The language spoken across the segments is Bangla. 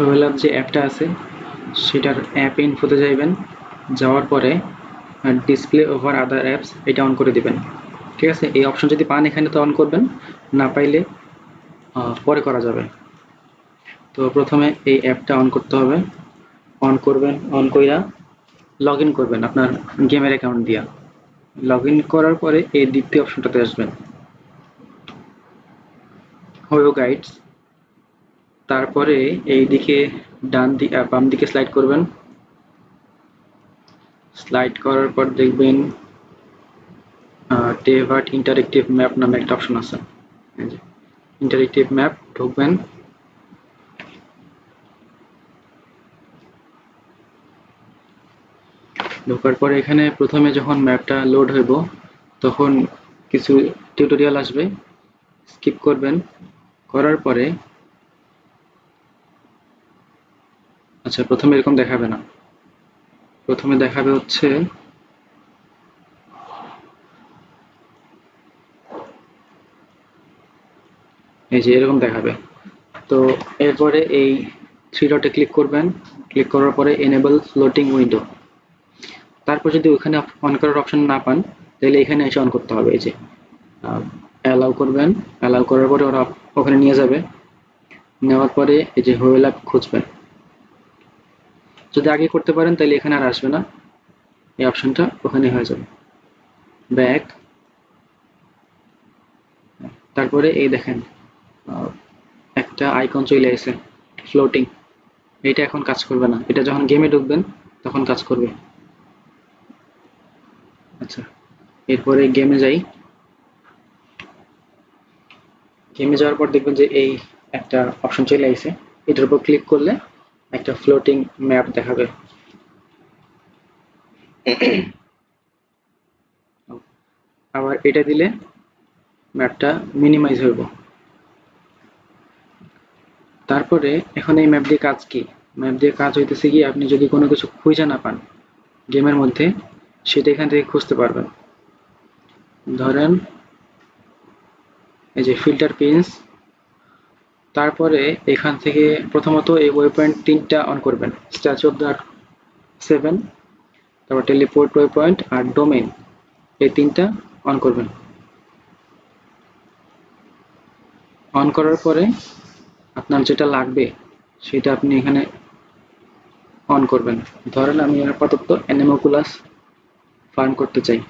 ওয়েব যে অ্যাপটা আছে সেটার অ্যাপ ইনফোতে যাইবেন, যাওয়ার পরে ডিসপ্লে ওভার আদার অ্যাপস এটা অন করে দিবেন। ঠিক আছে, এই অপশন যদি পান এখানে তো অন করবেন, না পাইলে পরে করা যাবে। তো প্রথমে এই অ্যাপটা অন করতে হবে, অন করবেন, অন কইরা লগ ইন করবেন আপনার গেমের অ্যাকাউন্ট দিয়া। লগ ইন করার পরে এই দ্বিতীয় অপশনটাতে আসবেন, হোয়ো গাইডস। তারপরে এইদিকে বাম দিকে স্লাইড করবেন, স্লাইড করার পর দেখবেন ডেভার্ট ইন্টারেক্টিভ ম্যাপ নামে একটা অপশন আছে। ইন্টারেক্টিভ ম্যাপ ঢুকবেন, ঢোকার পরে এখানে প্রথমে যখন ম্যাপটা লোড হইব তখন কিছু টিউটোরিয়াল আসবে, স্কিপ করবেন। করার পরে আচ্ছা, প্রথমে এরকম দেখাবে না, প্রথমে দেখাবে হচ্ছে এই যে এরকম দেখাবে। তো এরপরে এই থ্রি ডটে ক্লিক করবেন, ক্লিক করার পরে এনেবল ফ্লোটিং উইন্ডো। তারপর যদি ওখানে অন করার অপশন না পান তাহলে এখানে এসে অন করতে হবে। এই যে অ্যালাউ করবেন, অ্যালাউ করার পরে ওরা ওখানে নিয়ে যাবে, নেওয়ার পরে এই যে হোয়েল অ্যাপ খুঁজবেন। যদি আগে করতে পারেন তাহলে এখানে আর আসবে না, এই অপশনটা ওখানে হয়ে যাবে। ব্যাক, তারপরে এই দেখেন একটা আইকন চলে আসে ফ্লোটিং, এটা এখন কাজ করবে না, এটা যখন গেমে ঢুকবেন তখন কাজ করবে। আচ্ছা, এরপরে গেমে যাই। গেমে যাওয়ার পর দেখবেন যে এই একটা অপশন চলে আসে, এটার উপর ক্লিক করলে একটা ফ্লোটিং ম্যাপ দেখাবে। আবার এটা দিলে ম্যাপটা মিনিমাইজ হইব। তারপরে এখন এই ম্যাপ দিয়ে কাজ কি? ম্যাপ দিয়ে কাজ হইতেছে কি, আপনি যদি কোনো কিছু খুঁজে না পান গেমের মধ্যে, সেটা এখান থেকে খুঁজতে পারবেন। ধরেন এই যে ফিল্টার পিনস, তারপরে এখান থেকে প্রথমত এই ওয়ে পয়েন্ট 3টা অন করবেন, স্ট্যাচু অফ দ্য 7, তারপর টেলিপোর্ট ওয়ে পয়েন্ট আর ডোমেইন, এই 3টা অন করবেন। অন করার পরে আপনার যেটা লাগবে সেটা আপনি এখানে অন করবেন। ধরেন আমি আপাতত অ্যানেমোকুলাস ফার্ম করতে চাই।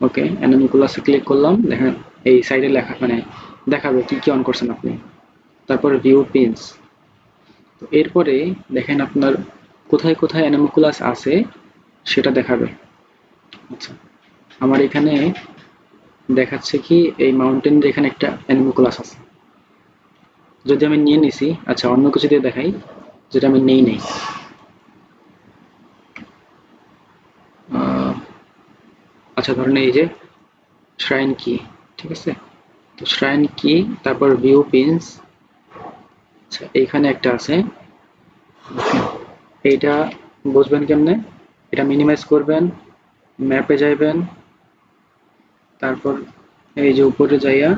ওকে, অ্যানেমোকুলাসে ক্লিক করলাম, দেখেন এই সাইডে লেখা মানে দেখাবে কি কি অন করছেন আপনি। তারপর ভিউ পিনস, তো এরপরে দেখেন আপনার কোথায় কোথায় অ্যানেমোকুলাস আছে সেটা দেখাবে। আচ্ছা, আমার এখানে দেখাচ্ছে কি এই মাউন্টেনের এখানে একটা অ্যানেমোকুলাস আছে, যদি আমি নিয়ে নিছি। আচ্ছা, অন্য কিছু দিয়ে দেখাই যেটা আমি নেই। আচ্ছা, ধরেন এই যে শ্রাইন কি, ঠিক আছে, তো শ্রাইন কি, তারপর ভিউ পিনস। আচ্ছা, এইখানে একটা আছে, এইটা বুঝবেন কেমনে? এটা মিনিমাইজ করবেন, ম্যাপে যাইবেন, তারপর এই যে উপরে যাইয়া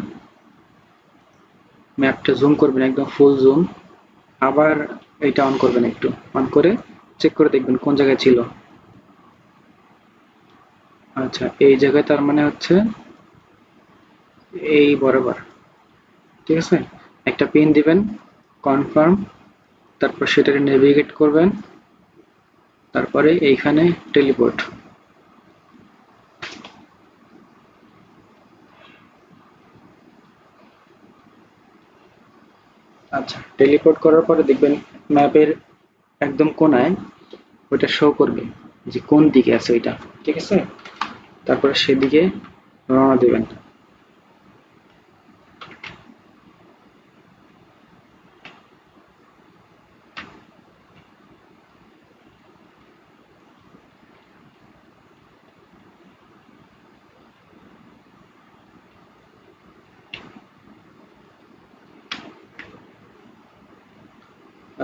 ম্যাপটা জুম করবেন, একদম ফুল জুম। আবার এটা অন করবেন, একটু অন করে চেক করে দেখবেন কোন জায়গায় ছিল। আচ্ছা, এই জায়গায় তার মানে হচ্ছে এই বরাবর, ঠিক আছে। একটা পিন দিবেন, কনফার্ম, তারপর সেটাকে নেভিগেট করবেন, তারপরে এইখানে টেলিপোর্ট। আচ্ছা, টেলিপোর্ট করার পরে দেখবেন ম্যাপের একদম কোনায় ওইটা শো করবে যে কোন দিকে আছে ওইটা, ঠিক আছে। তারপরে সেদিকে রওনা দেবেন।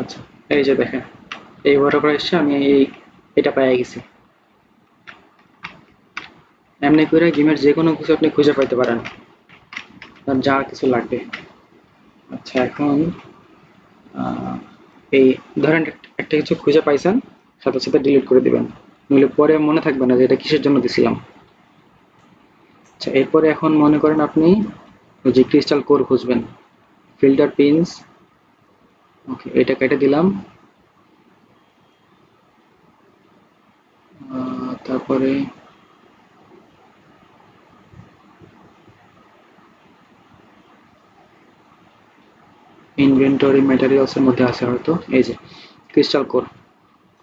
আচ্ছা, এই যে দেখেন এই বরাবর এসে আমি এটা পেয়ে গেছি। এমনি করে গেমের যে কোনো কিছু আপনি খুঁজে পাইতে পারেন, যা কিছু লাগবে। আচ্ছা, এখন এই ধরেন একটা কিছু খুঁজে পাইছেন, সাথে সাথে ডিলিট করে দিবেন, নইলে পরে মনে থাকবে না যে এটা কিসের জন্য দিছিলাম। আচ্ছা, এরপরে এখন মনে করেন আপনি ওই যে ক্রিস্টাল কোর খুঁজবেন, ফিল্টার পিনস, ওকে, এটা কেটে দিলাম। তারপরে ইনভেন্টরি ম্যাটেরিয়ালস এর মধ্যে আছে হয়তো, এই যে ক্রিস্টাল কোর,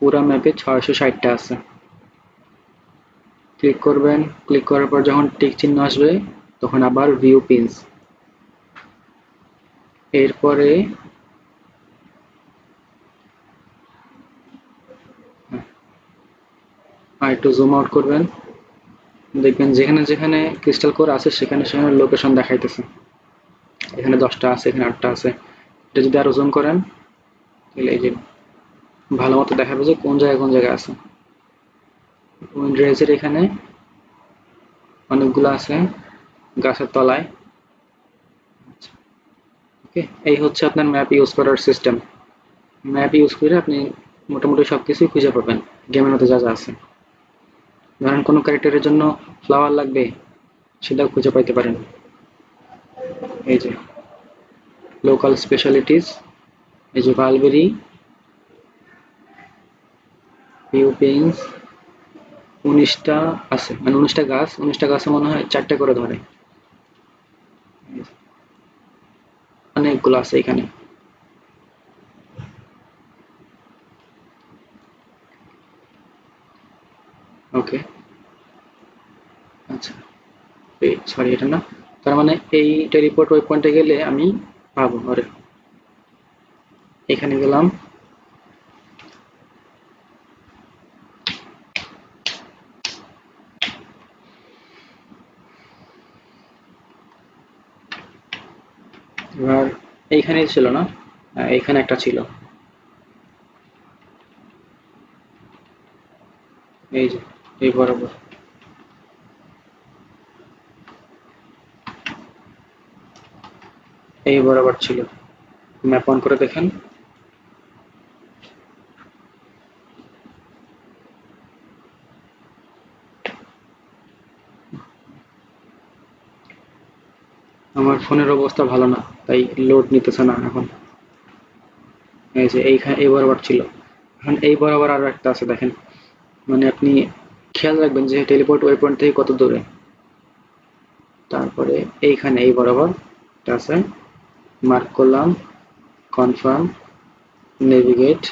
পুরো ম্যাপে 660টা আছে। ক্লিক করবেন, ক্লিক করার পর যখন টিক চিহ্ন আসবে তখন আবার ভিউ পিনস, এরপরে একটু জুম আউট করবেন, দেখবেন যেখানে যেখানে ক্রিস্টাল কোর আছে সেখানে সেখানে লোকেশন দেখাইতেছে, এখানে 10টা আছে, এখানে 8টা আছে। এটা যদি আরো জুম করেন তাহলে এই যে ভালো মতো দেখাবে যে কোন জায়গায় কোন জায়গায় আছে। উইন্ডরেজের এখানে অনেকগুলো আছে গাছের তলায়। ওকে, এই হচ্ছে আপনার ম্যাপ ইউজ করার সিস্টেম। ম্যাপ ইউজ করে আপনি মোটামুটি সবকিছুই খুঁজে পাবেন গেমের মধ্যে যা যা আছে। ধরেন কোনো ক্যারেক্টারের জন্য ফ্লাওয়ার লাগবে, সেটাও খুঁজে পাইতে পারেন। এই যে লোকাল স্পেশালিটিস, এই যে বালবেরি, ভিউ পিনস, 19টা আছে, মানে 19টা গাছ, 19টা গাছে মনে হয় 4টে করে ধরে, অনেকগুলো আছে এখানে। ওকে, আচ্ছা, সরি এটা না, তার মানে এই টেলিপোর্ট ওই পয়েন্টে গেলে আমি পাবো ওরে। এখানে গেলাম, এবার এইখানে ছিল না, এইখানে একটা ছিল, এই যে এই বরাবর, এই বরাবর ছিল। ম্যাপ অন করে দেখেন, আমার ফোনের অবস্থা ভালো না তাই লোড নিতেছে না এখন। এই যে এইখানে এই বরাবর ছিল, এখন এই বরাবর আরো একটা আছে দেখেন, মানে আপনি খেয়াল রাখবেন যে টেলিপোর্ট ওই পয়েন্ট থেকে কত দূরে। তারপরে এইখানে এই বরাবর একটা আছে, মার্ক করলাম, কনফার্ম, নেভিগেট,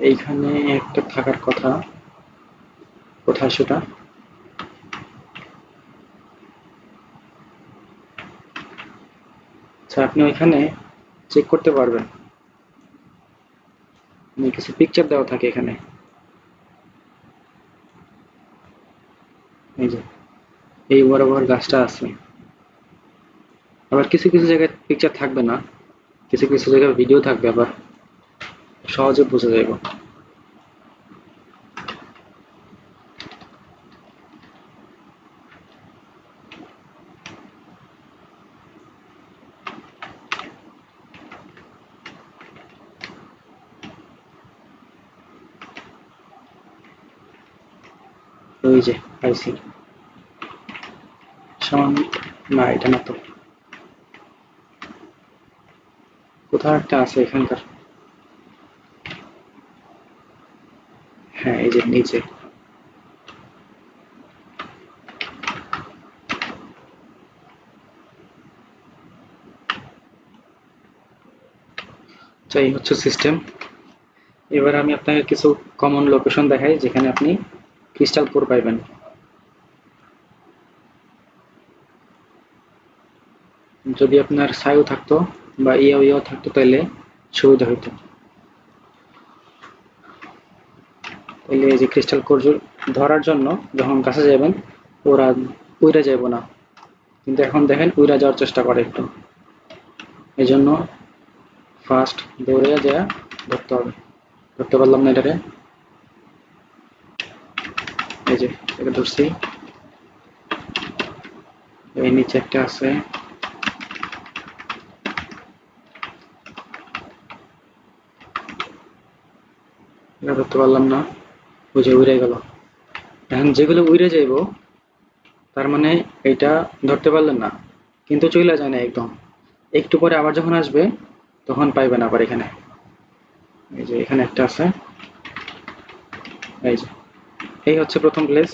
এইখানে একটা থাকার কথা, কোথায় সেটা, আচ্ছা আপনি ওইখানে চেক করতে পারবেন, মানে কিছু পিকচার দেওয়া থাকে এখানে, এই যে এই বরাবর গাছটা আছে। আবার কিছু কিছু জায়গায় পিকচার থাকবে না, কিছু কিছু জায়গায় ভিডিও থাকবে, আবার সহজে বোঝা যাবে। ওই যে পাইছি, সামান্য, না এটা না তো, কোথাও একটা আছে এখানকার, হ্যাঁ এই যে নিচে। তো এই হচ্ছে সিস্টেম। এবার আমি আপনাকে কিছু কমন লোকেশন দেখাই যেখানে আপনি ক্রিস্টাল কোর পাইবেন। যদি আপনার সাইও থাকতো বা ইয়াও ইয়াও থাকতো তাহলে সুবিধা হইতো। তাহলে এই যে ক্রিস্টাল কোর ধরার জন্য যখন কাছে যাবেন ওরা উইরা যাব না, কিন্তু এখন দেখেন উইরা যাওয়ার চেষ্টা করে একটু, এই জন্য ফার্স্ট দৌড়ে যা ধরতে হবে। ধরতে পারলাম না এটারে, এই যে এটা ধরছি। এই নিচে একটা আছে, এটা ধরতে পারলাম না, ওই যে উড়ে গেল। এখন যেগুলো উড়ে যাইব তার মানে এটা ধরতে পারলেন না, কিন্তু চলে যায় না একদম। একটু পরে আবার যখন আসবে তখন পাইবেন আবার এখানে। এই যে এখানে একটা আছে, এই যে এই হচ্ছে প্রথম প্লেস।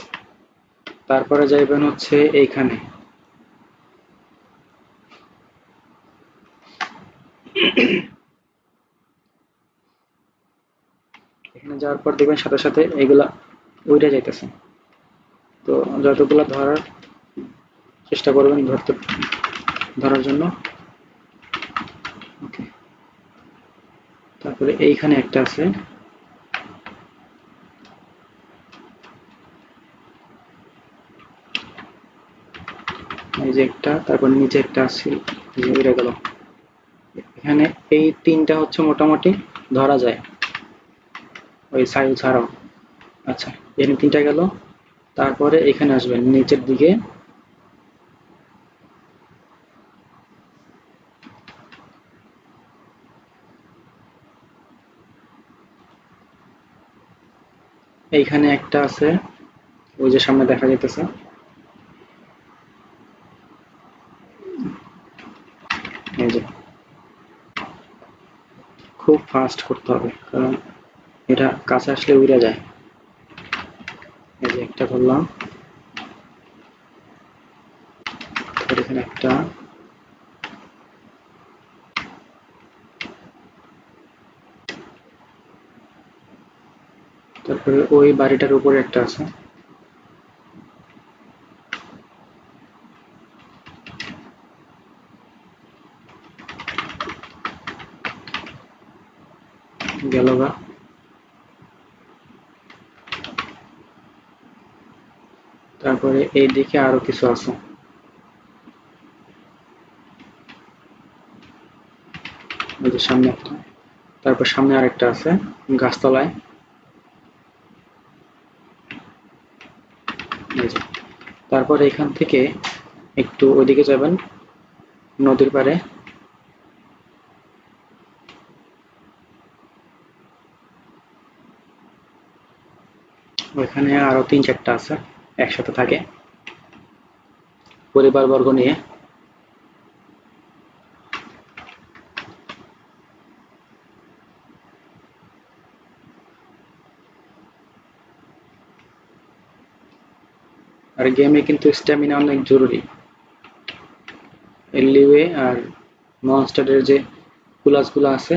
তারপরে যাইবেন হচ্ছে এইখানে, এখানে যাওয়ার পর দেখবেন সাথে সাথে এগুলা উড়ে যাইতেছে। তো যতগুলা ধরার চেষ্টা করবেন ধরার জন্য। ওকে, তারপরে এইখানে একটা আছে, এই যে একটা, তারপর নিচে একটা আছে, এই যে উড়ে গেল। এখানে এই তিনটা হচ্ছে মোটামুটি ধরা যায় ওই সাইল ছাড়াও। আচ্ছা, এখানে তিনটা গেল। তারপরে এখানে আসবেন নিচের দিকে, এইখানে একটা আছে, ওই যে সামনে দেখা যাইতেছে। এই যে খুব ফাস্ট করতে হবে, কারণ এটা কাছে আসলে উড়ে যায়। এই যে একটা ধরলাম, এখানে একটা, তারপরে ওই বাড়িটার উপরে একটা আছে, গেল গা। তারপরে এই দিকে আরো কিছু আছে, ওই যে সামনে একটা, তারপর সামনে আরেকটা আছে গাছতলায়। এই যে তারপর এখান থেকে একটু ওইদিকে যাবেন, নদীর পাড়ে। ওইখানে আরো তিন চারটা আছে, একসাথে থাকে পরিবারবর্গ নিয়ে। আর গেমে কিন্তু স্ট্যামিনা অনেক জরুরি। এলিওয়ে আর মনস্টারের যে গুলো আছে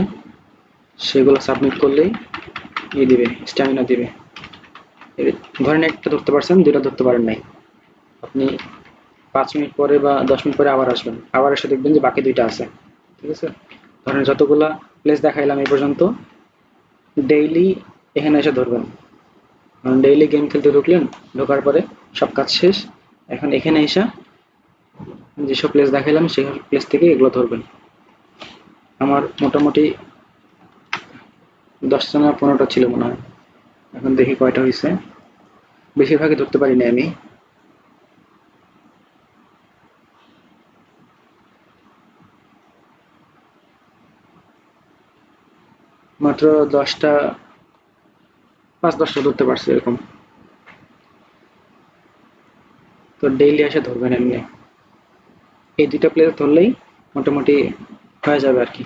সেগুলো সাবমিট করলেই দিবে, স্ট্যামিনা দিবে। ধরেন একটা ধরতে পারছেন, দুইটা ধরতে পারেন নাই, আপনি 5 মিনিট পরে বা 10 মিনিট পরে আবার আসবেন, আবার এসে দেখবেন যে বাকি দুইটা আছে। ঠিক আছে, ধরেন যতগুলা প্লেস দেখাইলাম এই পর্যন্ত, ডেইলি এখানে এসে ধরবেন। ডেইলি গেম খেলতে ঢুকলেন, ঢোকার পরে সব কাজ শেষ, এখন এখানে এসে যেসব প্লেস দেখাইলাম সেই প্লেস থেকে এগুলো ধরবেন। আমার মোটামুটি 10টা না 15টা ছিল মনে হয়, এখন দেখি কয়টা হয়েছে। বেশিরভাগই ধরতে পারি না আমি, মাত্র 10টা, 5-10টা ধরতে পারছি এরকম। তো ডেইলি এসে ধরবেন এমনি, এই দুইটা প্লেস ধরলেই মোটামুটি হয়ে যাবে আর কি।